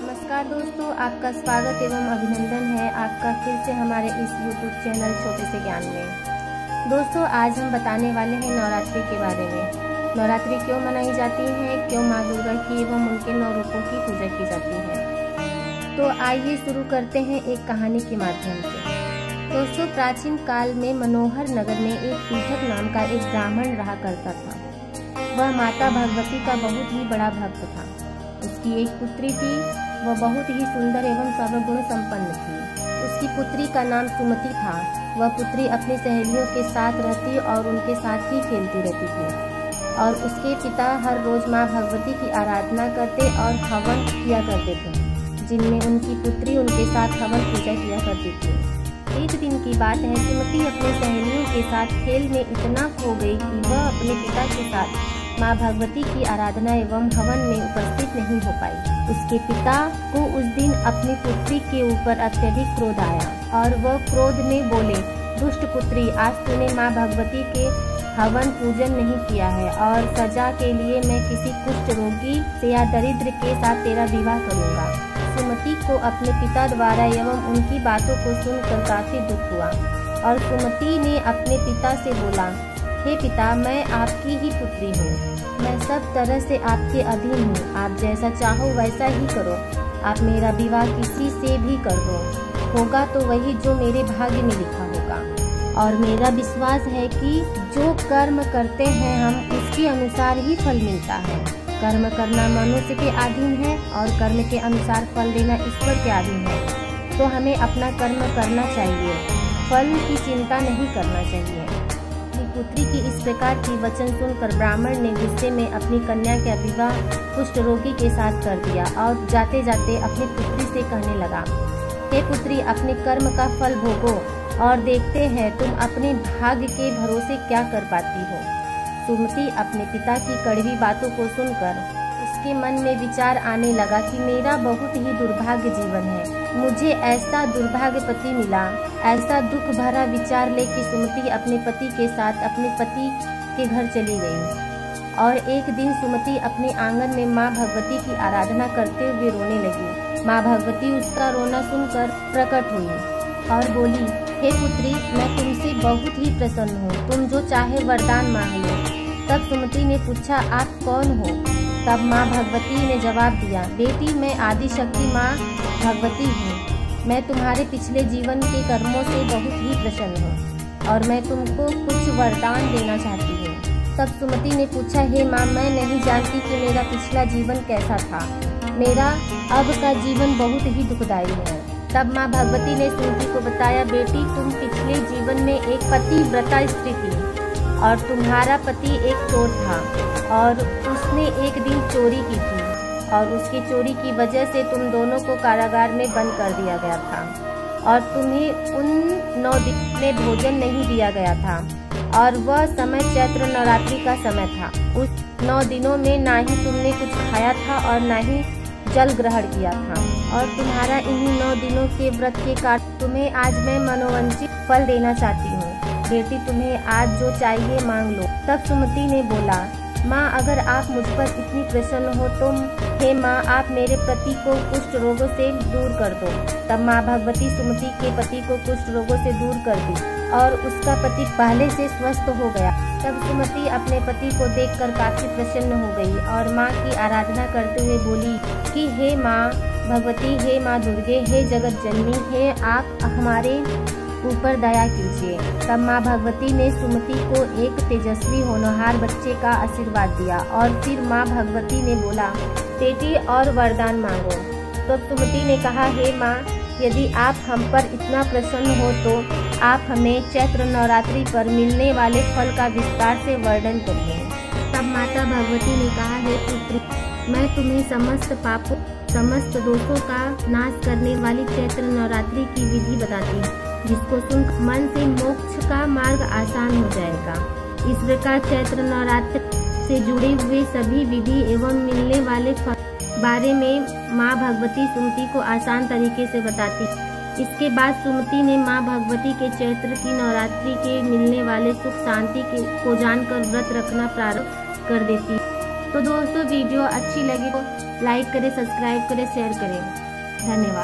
नमस्कार दोस्तों, आपका स्वागत एवं अभिनंदन है आपका फिर से हमारे इस YouTube चैनल छोटे से ज्ञान में। दोस्तों, आज हम बताने वाले हैं नवरात्रि के बारे में। नवरात्रि क्यों मनाई जाती है, क्यों माँ दुर्गा की एवं उनके 9 रूपों की पूजा की जाती है। तो आइए शुरू करते हैं एक कहानी के माध्यम से। दोस्तों, प्राचीन काल में मनोहर नगर में एक पीठक नाम का एक ब्राह्मण रहा करता था। वह माता भगवती का बहुत ही बड़ा भक्त था। उसकी एक पुत्री थी, वह बहुत ही सुंदर एवं सर्वगुण संपन्न थी। उसकी पुत्री का नाम सुमति था। वह पुत्री अपनी सहेलियों के साथ रहती और उनके साथ ही खेलती रहती थी। और उसके पिता हर रोज माँ भगवती की आराधना करते और हवन किया करते थे, जिनमें उनकी पुत्री उनके साथ हवन पूजा किया करती थी। एक दिन की बात है, सुमति अपनी सहेलियों के साथ खेल में इतना खो गई कि वह अपने पिता के साथ माँ भगवती की आराधना एवं हवन में उपस्थित नहीं हो पाई। उसके पिता को उस दिन अपनी पुत्री के ऊपर अत्यधिक क्रोध आया और वह क्रोध में बोले, दुष्ट पुत्री, आज तूने माँ भगवती के हवन पूजन नहीं किया है और सजा के लिए मैं किसी कुष्ठ रोगी से या दरिद्र के साथ तेरा विवाह करूँगा। सुमति को अपने पिता द्वारा एवं उनकी बातों को सुनकर काफी दुख हुआ और सुमति ने अपने पिता से बोला, हे पिता, मैं आपकी ही पुत्री हूँ। मैं सब तरह से आपके अधीन हूँ। आप जैसा चाहो वैसा ही करो। आप मेरा विवाह किसी से भी कर दो, होगा तो वही जो मेरे भाग्य में लिखा होगा। और मेरा विश्वास है कि जो कर्म करते हैं हम, उसके अनुसार ही फल मिलता है। कर्म करना मनुष्य के अधीन है और कर्म के अनुसार फल देना ईश्वर के अधीन है। तो हमें अपना कर्म करना चाहिए, फल की चिंता नहीं करना चाहिए। पुत्री की इस प्रकार की वचन सुनकर ब्राह्मण ने गुस्से में अपनी कन्या का विवाह कुष्ठ रोगी के साथ कर दिया और जाते जाते अपनी पुत्री से कहने लगा, हे पुत्री, अपने कर्म का फल भोगो और देखते हैं तुम अपने भाग्य के भरोसे क्या कर पाती हो। सुमति अपने पिता की कड़वी बातों को सुनकर उसके मन में विचार आने लगा कि मेरा बहुत ही दुर्भाग्य जीवन है। मुझे ऐसा दुर्भाग्य पति मिला। ऐसा दुख भरा विचार लेकर सुमति अपने पति के साथ अपने पति के घर चली गई। और एक दिन सुमति अपने आंगन में माँ भगवती की आराधना करते हुए रोने लगी। माँ भगवती उसका रोना सुनकर प्रकट हुई और बोली, हे पुत्री, मैं तुमसे बहुत ही प्रसन्न हूँ। तुम जो चाहे वरदान मांग लो। तब सुमति ने पूछा, आप कौन हो? तब माँ भगवती ने जवाब दिया, बेटी, मैं आदि शक्ति माँ भगवती हूँ। मैं तुम्हारे पिछले जीवन के कर्मों से बहुत ही प्रसन्न हूँ और मैं तुमको कुछ वरदान देना चाहती हूँ। तब सुमति ने पूछा, हे माँ, मैं नहीं जानती कि मेरा पिछला जीवन कैसा था। मेरा अब का जीवन बहुत ही दुखदायी है। तब माँ भगवती ने सुमति को बताया, बेटी, तुम पिछले जीवन में एक पतिव्रता स्त्री थी और तुम्हारा पति एक चोर था और उसने एक दिन चोरी की थी और उसकी चोरी की वजह से तुम दोनों को कारागार में बंद कर दिया गया था और तुम्हें उन 9 दिन में भोजन नहीं दिया गया था और वह समय चैत्र नवरात्रि का समय था। उस 9 दिनों में ना ही तुमने कुछ खाया था और ना ही जल ग्रहण किया था और तुम्हारा इन्हीं 9 दिनों के व्रत के कारण तुम्हें आज मैं मनोवांछित फल देना चाहती हूँ। बेटी, तुम्हें आज जो चाहिए मांग लो। तब सुमति ने बोला, माँ, अगर आप मुझ पर इतनी प्रसन्न हो तो हे माँ, आप मेरे पति को कुष्ठ रोगों से दूर कर दो। तब माँ भगवती सुमति के पति को कुष्ठ रोगों से दूर कर दी और उसका पति पहले से स्वस्थ हो गया। तब सुमति अपने पति को देखकर काफी प्रसन्न हो गई और माँ की आराधना करते हुए बोली कि हे माँ भगवती, हे माँ दुर्गे, हे जगत जननी, हे आप हमारे ऊपर दया कीजिए। तब माँ भगवती ने सुमति को एक तेजस्वी होनहार बच्चे का आशीर्वाद दिया और फिर माँ भगवती ने बोला, बेटी, और वरदान मांगो। तो सुमति ने कहा, हे माँ, यदि आप हम पर इतना प्रसन्न हो तो आप हमें चैत्र नवरात्रि पर मिलने वाले फल का विस्तार से वर्णन करिए। तब माता भगवती ने कहा, हे पुत्री, मैं तुम्हें समस्त पापों, समस्त दोषों का नाश करने वाली चैत्र नवरात्रि की विधि बताती हूँ, जिसको सुन मन से मोक्ष का मार्ग आसान हो जाएगा। इस प्रकार चैत्र नवरात्र से जुड़े हुए सभी विधि एवं मिलने वाले फल बारे में माँ भगवती सुमति को आसान तरीके से बताती। इसके बाद सुमति ने माँ भगवती के चैत्र की नवरात्रि के मिलने वाले सुख शांति को जानकर व्रत रखना प्रारंभ कर देती। तो दोस्तों वीडियो अच्छी लगी तो लाइक करें, सब्सक्राइब करें, शेयर करें। धन्यवाद।